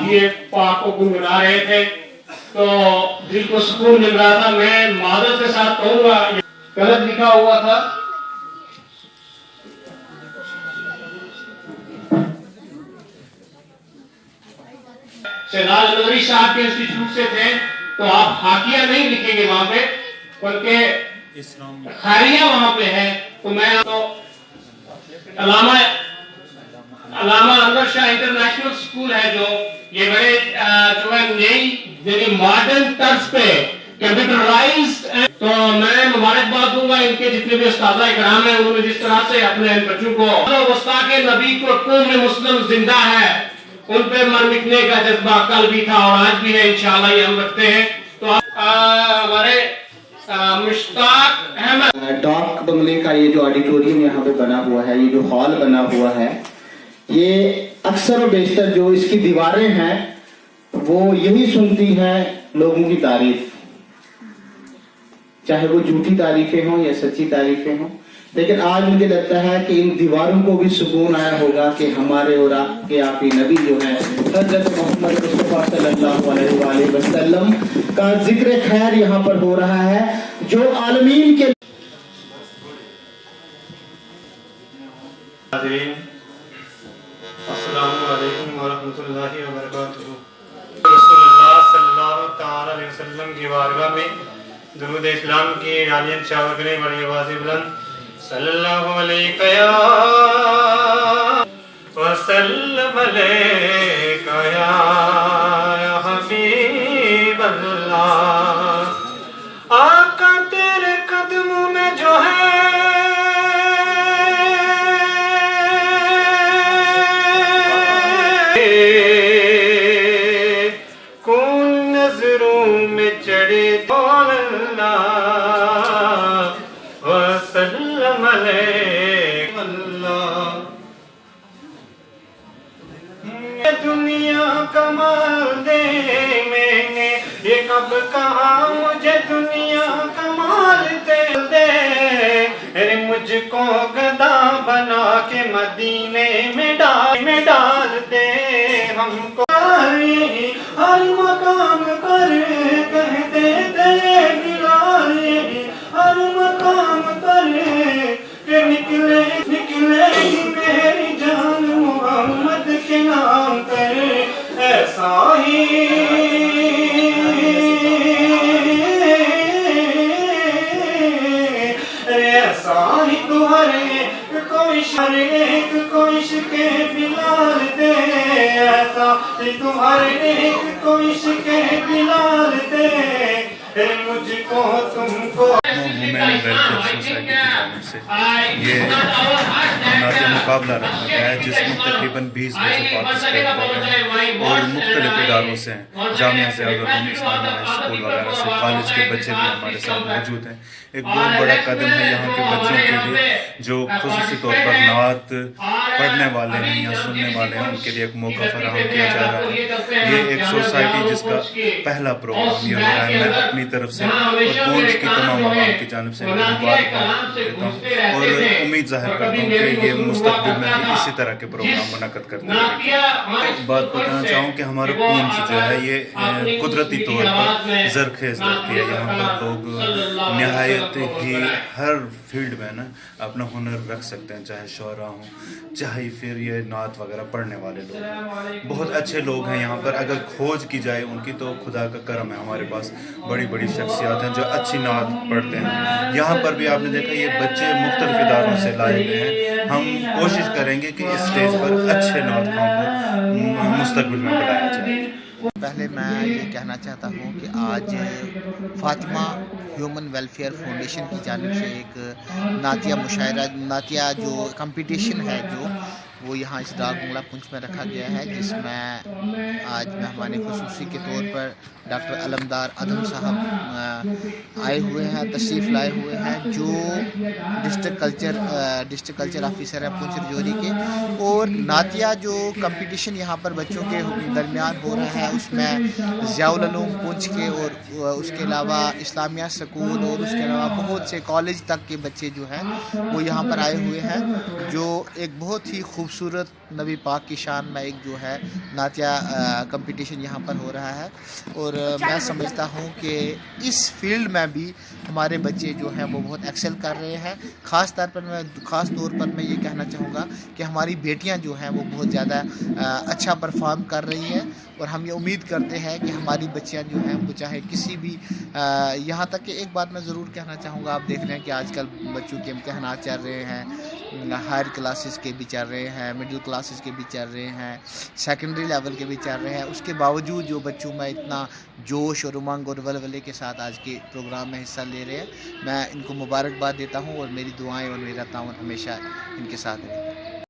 ये पाक को गुनगुना रहे थे तो दिल को सुकून मिल रहा था। मैं मादर के साथ कहूँगा, गलत लिखा हुआ था। शहजाद लोरी साहब के इंस्टीट्यूट से थे, तो आप हाकिया नहीं लिखेंगे वहां पे, बल्कि खारिया वहां पे है। तो मैं तो अलामा अनवर शाह इंटरनेशनल स्कूल है, जो ये बड़े जो है नई मॉडर्न तर्ज पे कंप्यूटराइज्ड। तो मैं मुबारकबाद दूंगा इनके जितने भी उस्ताद इकराम हैं, उन्होंने जिस तरह से अपने बच्चों को गुस्ताख नबी को कौम मुस्लिम जिंदा है, उन पे मर मिटने का जज्बा कल भी था और आज भी है, इंशाल्लाह ये हम रखते हैं। तो हमारे मुश्ताक अहमद डाक बंगले का ये जो ऑडिटोरियम यहाँ पे बना हुआ है, ये जो हॉल बना हुआ है, ये अक्सर और बेशतर जो इसकी दीवारें हैं वो यही सुनती हैं लोगों की तारीफ, चाहे वो झूठी तारीफें हों या सच्ची तारीफें हों। लेकिन आज मुझे लगता है कि इन दीवारों को भी सुकून आया होगा कि हमारे और आपके आखिरी नबी जो है हज़रत मोहम्मद मुस्तफ़ा सल्लल्लाहु अलैहि वसल्लम का जिक्र खैर यहाँ पर हो रहा है, जो आलमीन के अस्सलामु अलैकुम व रहमतुल्लाहि व बरकातुहू। रसूलुल्लाह सल्लल्लाहु तआला अलैहि वसल्लम की बारगाह में दुरूद इस्लाम की आलियत शावर करें बड़ी आवाज़ बुलंद। सल्लल्लाहु अलैका या व सल्लम अलैका या हबीब अल्लाह। आका तेरे कदमों में जो है कौन नजरों में चढ़े दुनिया कमाल दे मैंने, ये कब कहा मुझे दुनिया कमाल दे दे। अरे मुझको गदा बना के मदीने में डाल दे। हमको हर मकाम पर कहते थे बिलाल, हर मकाम पर निकले मेरी जान मोहम्मद के नाम पर। ऐसा ही तो हर एक को इश्क़ बिलाल दे। ऐसा ही तो हर एक को इश्क़ बिलाल दे। मुझको तुमको वुमेन वेलफेयर सोसाइटी की जानिब से ये नाट्य मुकाबला रखा गया है, जिसमें तकरीबन 20 बच्चे पार्टिसिपेट कर रहे हैं और मुख्तलिफ इदारों से हैं, जामिया ज़ियाउल इस्लामिया स्कूल वगैरह से कॉलेज के बच्चे भी हमारे साथ मौजूद हैं। एक बहुत बड़ा कदम है यहाँ के बच्चों के लिए, जो खुसूसी तौर पर नात पढ़ने वाले हैं या सुनने वाले हैं, उनके लिए एक मौका फराहम किया जा रहा है। ये एक सोसाइटी जिसका पहला प्रोग्राम ये हो रहा है। मैं अपनी तरफ से और कोच की तमाम अवाम की जानिब से मुबारकबाद देता हूँ और उम्मीद जाहिर करता हूँ कि ये मुस्तक़बिल में भी इसी तरह के प्रोग्राम मुनक़्क़द करते रहेंगे। बात बताना चाहूँ कि हमारा पूंछ जो है ये कुदरती तौर पर ज़रख़ेज़ धरती है। यहाँ पर लोग नहायत ही हर फील्ड में ना अपना हुनर रख सकते हैं, चाहे शोरा हों, चाहे फिर ये नात वगैरह पढ़ने वाले लोग हैं। बहुत अच्छे लोग हैं यहाँ पर, अगर खोज की जाए उनकी तो खुदा का करम है। हमारे पास बड़ी बड़ी शख्सियात हैं जो अच्छी नात पढ़ते हैं। यहाँ पर भी आपने देखा ये बच्चे मुख्तलिफ इदारों से लाए गए हैं। हम कोशिश करेंगे कि इस स्टेज पर अच्छे नात खां को मुस्तक़बिल में बुलाया जाए। पहले मैं ये कहना चाहता हूँ कि आज फातिमा ह्यूमन वेलफेयर फाउंडेशन की जानिब से एक नातिया मुशायरा, नातिया जो कंपटीशन है जो वो यहाँ इस डाक बंगला पुंछ में रखा गया है, जिसमें आज मेहमान खुसूसी के तौर पर डॉक्टर अलमदार अदम साहब आए हुए हैं, तशरीफ़ लाए हुए हैं, जो डिस्ट्रिक्ट कल्चर ऑफिसर है पुंछ रजौरी के। और नातिया जो कंपटीशन यहाँ पर बच्चों के दरमियान हो रहा है, उसमें ज़ियाउल उलूम पुंछ के और उसके अलावा इस्लामिया स्कूल और उसके अलावा बहुत से कॉलेज तक के बच्चे जो हैं वो यहाँ पर आए हुए हैं, जो एक बहुत ही खूबसूरत नबी पाक की शान में एक जो है नातिया कंपटीशन यहाँ पर हो रहा है। और मैं समझता हूँ कि इस फील्ड में भी हमारे बच्चे जो हैं वो बहुत एक्सेल कर रहे हैं। ख़ास तौर पर मैं ये कहना चाहूँगा कि हमारी बेटियाँ जो हैं वो बहुत ज़्यादा अच्छा परफॉर्म कर रही हैं। और हम ये उम्मीद करते हैं कि हमारी बच्चियाँ जो हैं वो चाहे किसी भी यहाँ तक कि एक बात मैं ज़रूर कहना चाहूँगा, आप देख रहे हैं कि आजकल बच्चों के इम्तहानात चल रहे हैं, हायर क्लासेस के भी चल रहे हैं, मिडिल क्लासेस के भी चल रहे हैं, सेकेंडरी लेवल के भी चल रहे हैं। उसके बावजूद जो बच्चों में इतना जोश और उमंग और वलवले के साथ आज के प्रोग्राम में हिस्सा ले रहे हैं, मैं इनको मुबारकबाद देता हूँ और मेरी दुआएं और मेरा ताउन हमेशा इनके साथ है।